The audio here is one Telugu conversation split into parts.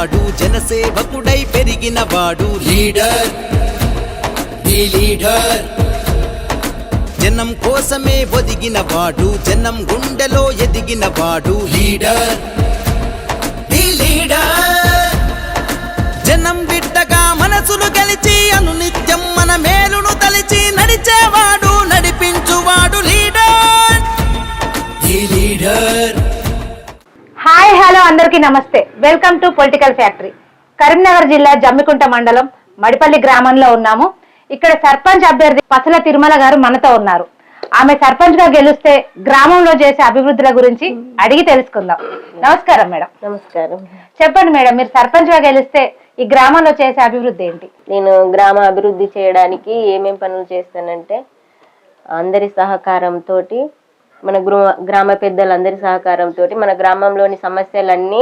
వాడు జనసేవకుడై పెరిగిన వాడు లీడర్ లీడర్ జనం కోసమే ఒదిగిన వాడు జనం గుండెలో ఎదిగిన వాడు లీడర్ లీడర్ జనం బిడ్డగా మనసులు గెలిచి అనునిత్యం మన మేలును తలిచి నడిచేవాడు నడిపించువాడు లీడర్ లీడర్. హాయ్ హలో అందరికీ నమస్తే. Welcome to political factory. Karimnagar జిల్లా జమ్మికుంట మండలం మడిపల్లి గ్రామంలో ఉన్నాము. ఇక్కడ సర్పంచ్ అభ్యర్థి పసల తిరుమల గారు మనతో ఉన్నారు. ఆమె సర్పంచ్ గా గెలిస్తే గ్రామంలో చేసే అభివృద్ధుల గురించి అడిగి తెలుసుకుందాం. నమస్కారం మేడం. నమస్కారం. చెప్పండి మేడం, మీరు సర్పంచ్ గా గెలిస్తే ఈ గ్రామంలో చేసే అభివృద్ధి ఏంటి? నేను గ్రామ అభివృద్ధి చేయడానికి ఏమేం పనులు చేస్తానంటే, అందరి సహకారంతో, మన గ్రామ పెద్దలందరి సహకారంతో మన గ్రామంలోని సమస్యలన్నీ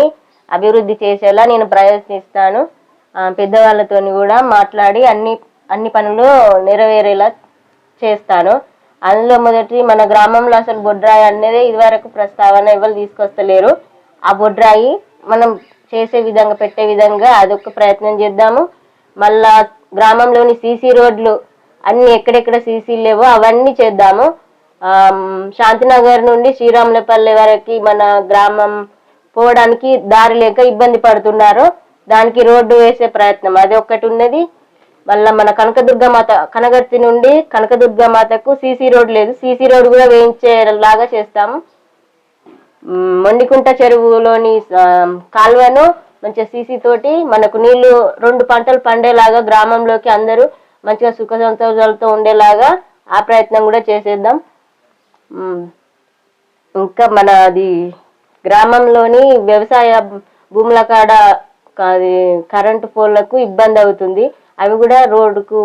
అభివృద్ధి చేసేలా నేను ప్రయత్నిస్తాను. పెద్దవాళ్ళతో కూడా మాట్లాడి అన్ని పనులు నెరవేరేలా చేస్తాను. అందులో మొదటి, మన గ్రామంలో అసలు బొడ్రాయి అనేది ఇదివరకు ప్రస్తావన ఎవరు తీసుకొస్తలేరు. ఆ బొడ్రాయి మనం చేసే విధంగా, పెట్టే విధంగా అదొక ప్రయత్నం చేద్దాము. మళ్ళా గ్రామంలోని సీసీ రోడ్లు అన్ని ఎక్కడెక్కడ సీసీలు లేవో అవన్నీ చేద్దాము. శాంతినగర్ నుండి శ్రీరాములపల్లి వరకు మన గ్రామం పోవడానికి దారి లేక ఇబ్బంది పడుతున్నారు. దానికి రోడ్డు వేసే ప్రయత్నం అది ఒకటి ఉన్నది. మళ్ళీ మన కనగర్తి నుండి కనకదుర్గమాతకు సీసీ రోడ్ లేదు, సీసీ రోడ్ కూడా వేయించేలాగా చేస్తాము. మొండికుంట చెరువులోని కాలువను మంచిగా సీసీ తోటి మనకు నీళ్లు 2 పంటలు పండేలాగా, గ్రామంలోకి అందరూ మంచిగా సుఖ సంతోషాలతో ఉండేలాగా ఆ ప్రయత్నం కూడా చేసేద్దాం. ఇంకా అది గ్రామంలోని వ్యవసాయ భూముల కాడ కరెంటు పోల్లకు ఇబ్బంది అవుతుంది. అవి కూడా రోడ్డుకు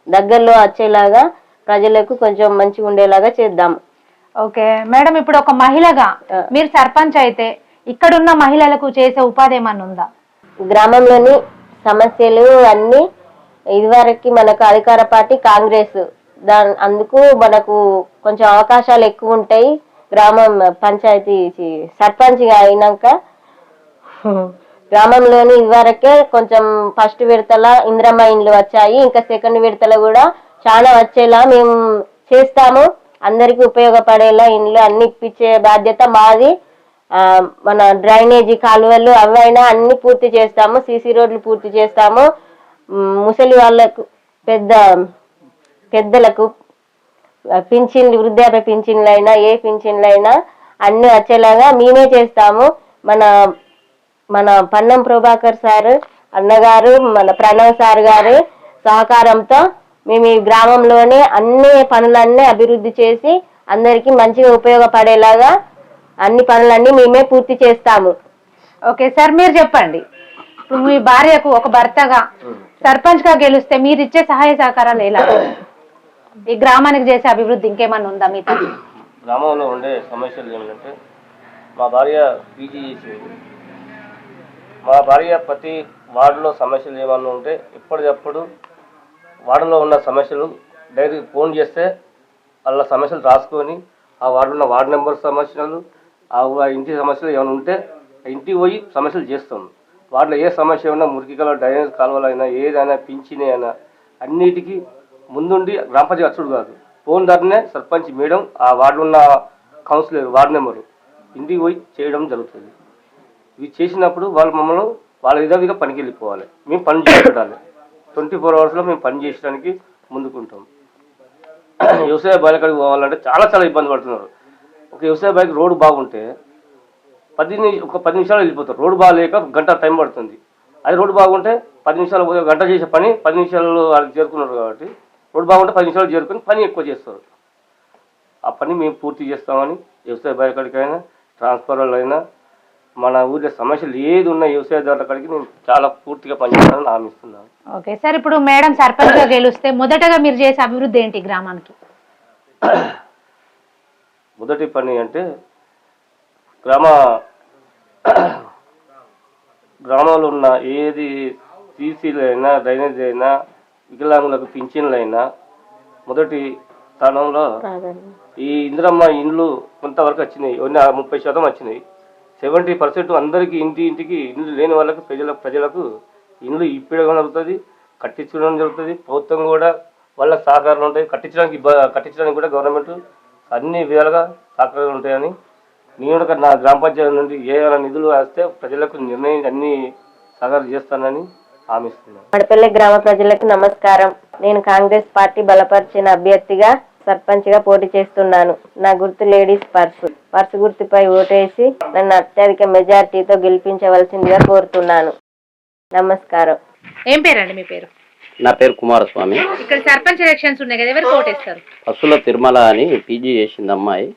దగ్గరలో వచ్చేలాగా ప్రజలకు కొంచెం మంచిగా ఉండేలాగా చేద్దాం. ఓకే మేడం, ఇప్పుడు ఒక మహిళగా మీరు సర్పంచ్ అయితే ఇక్కడున్న మహిళలకు చేసే ఉపాధి ఏమన్నా ఉందా? గ్రామంలోని సమస్యలు అన్ని ఇదివరకు మనకు అధికార పార్టీ కాంగ్రెస్, అందుకు మనకు కొంచెం అవకాశాలు ఎక్కువ ఉంటాయి. గ్రామం పంచాయతీ సర్పంచ్ అయినాక గ్రామంలోని ఇదివరకే కొంచెం ఫస్ట్ విడతల ఇందిరమ్మ ఇండ్లు వచ్చాయి. ఇంకా సెకండ్ విడతల కూడా చాలా వచ్చేలా మేము చేస్తాము. అందరికీ ఉపయోగపడేలా ఇండ్లు అన్ని ఇప్పించే బాధ్యత మాది. మన డ్రైనేజీ కాలువలు అవైనా అన్ని పూర్తి చేస్తాము. సీసీ రోడ్లు పూర్తి చేస్తాము. ముసలి వాళ్ళకు, పెద్దలకు పింఛన్లు, వృద్ధాప్య పింఛన్లైనా ఏ పింఛన్లైనా అన్ని వచ్చేలాగా మేమే చేస్తాము. మన పన్నం ప్రభాకర్ సార్ అన్నగారు, మన ప్రణవ్ సార్ గారు సహకారంతో మేము ఈ గ్రామంలోనే అన్ని పనులన్నీ అభివృద్ధి చేసి అందరికీ మంచిగా ఉపయోగపడేలాగా అన్ని పనులన్నీ మేమే పూర్తి చేస్తాము. ఓకే సార్, మీరు చెప్పండి, ఇప్పుడు మీ భార్యకు ఒక భర్తగా సర్పంచ్ గా గెలిస్తే మీరు ఇచ్చే సహాయ సహకారాలు ఎలా? ఈ గ్రామానికి చేసే అభివృద్ధి ఇంకేమన్నా ఉందా? మీ గ్రామంలో ఉండే సమస్యలు ఏమిటంటే, మా భార్య పీజీ చేసింది. మా భార్య ప్రతి వార్డులో సమస్యలు ఏమన్నా ఉంటే ఎప్పటికప్పుడు వార్డులో ఉన్న సమస్యలు డైరెక్ట్ ఫోన్ చేస్తే వాళ్ళ సమస్యలు రాసుకొని, ఆ వార్డులో ఉన్న వార్డు నెంబర్ సమస్యలు, ఆ ఇంటి సమస్యలు ఏమైనా ఉంటే ఇంటికి పోయి సమస్యలు చేస్తాం. వార్డులో ఏ సమస్య ఉన్నా, మురికి కాలువ, డ్రైనేజ్ కాలువలైనా, ఏదైనా పింఛన్ అయినా అన్నిటికీ ముందుండి గ్రామ పంచాయతీ అచ్చుడు కాదు, ఫోన్ దారినే సర్పంచ్ మేడం, ఆ వార్డు ఉన్న కౌన్సిలర్, వార్డు నెంబరు ఇంటికి పోయి చేయడం జరుగుతుంది. ఇవి చేసినప్పుడు వాళ్ళు మమ్మల్ని వాళ్ళ విధంగా పనికి వెళ్ళిపోవాలి. మేము పని చేయాలి. 24 అవర్స్లో మేము పని చేయడానికి ముందుకుంటాం. వ్యవసాయ బాయిల కాడికి పోవాలంటే చాలా ఇబ్బంది పడుతున్నారు. ఒక వ్యవసాయ బాయికి రోడ్డు బాగుంటే ఒక 10 నిమిషాలు వెళ్ళిపోతారు. రోడ్డు బాగాలేక గంట టైం పడుతుంది. అది రోడ్డు బాగుంటే 10 నిమిషాలు, గంట చేసే పని 10 నిమిషాలు వాళ్ళకి చేరుకున్నారు. కాబట్టి రోడ్డు బాగుంటే 10 నిమిషాలు చేరుకొని పని ఎక్కువ చేస్తారు. ఆ పని మేము పూర్తి చేస్తామని వ్యవసాయ బాయిల కాడికైనా, ట్రాన్స్ఫార్మర్లు అయినా, మన ఊరిలో సమస్యలు ఏది ఉన్నా వ్యవసాయదారుల కాడికి నేను చాలా పూర్తిగా పనిచేస్తానని హామీస్తున్నాను. ఓకే సార్, ఇప్పుడు మేడం సర్పంచ్ గా గెలిస్తే మొదటగా మీరు చేసే అభివృద్ధి ఏంటి గ్రామానికి? మొదటి పని అంటే గ్రామంలో ఉన్న ఏది సీసీలు అయినా, డ్రైనేజ్ అయినా, వికలాంగులకు పింఛన్లైనా మొదటి స్థానంలో ఈ ఇందిరమ్మ ఇండ్లు కొంతవరకు వచ్చినాయి. 30% వచ్చినాయి. 70% అందరికీ ఇంటికి ఇండ్లు లేని వాళ్ళకి ప్రజలకు ఇండ్లు ఇప్పడం జరుగుతుంది, కట్టించడం జరుగుతుంది. ప్రభుత్వం కూడా వాళ్ళకి సహకారాలు ఉంటాయి. కట్టించడానికి కూడా గవర్నమెంట్ అన్ని విధాలుగా సహకారాలు ఉంటాయని నేను కూడా నా గ్రామ పంచాయతీ నుండి ఏమైనా నిధులు వేస్తే ప్రజలకు నిర్ణయం అన్ని సహకారం చేస్తానని హామీ ఇస్తున్నాను. మడపల్లి గ్రామ ప్రజలకు నమస్కారం. నేను కాంగ్రెస్ పార్టీ బలపరిచిన అభ్యర్థిగా సర్పంచ్ గా పోటీ చేస్తున్నాను. నా గుర్తు లేడీస్ పర్సు గుర్తుపై ఓటేసి నన్ను అత్యధిక మెజార్టీతో గెలిపించవలసిందిగా కోరుతున్నాను. నమస్కారం. ఏం పేరండి మీ పేరు? నా పేరు కుమారస్వామి. ఇక్కడ సర్పంచ్ ఎలక్షన్స్ ఉన్నాయి కదా, ఎవరు ఓటేస్తారు? పసుల తిరుమల అని పీజీ చేసింది అమ్మాయి.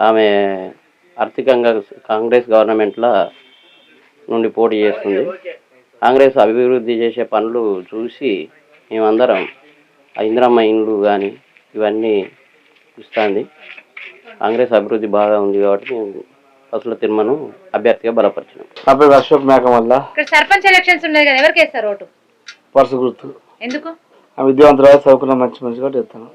ఆమె ఆర్థికంగా కాంగ్రెస్ గవర్నమెంట్లో నుండి పోటీ చేస్తుంది. కాంగ్రెస్ అభివృద్ధి చేసే పనులు చూసి మేమందరం ఇందిరమ్మ ఇండ్లు కానీ ఇవన్నీ ఇస్తుంది. కాంగ్రెస్ అభివృద్ధి బాగా ఉంది కాబట్టి మేము పసుల తిరుమలను అభ్యర్థిగా బలపరిచినాం. నా పేరు అశోక్ మేకం వల్ల. ఇక్కడ సర్పంచ్ ఎలక్షన్స్ ఉన్నాయి కదా, ఎవరికి వేస్తారు ఓటు? పర్సు గుర్తు. ఎందుకు? విద్యావంతురాలు చదువుకున్న మంచి మంచిగా చెప్తాను.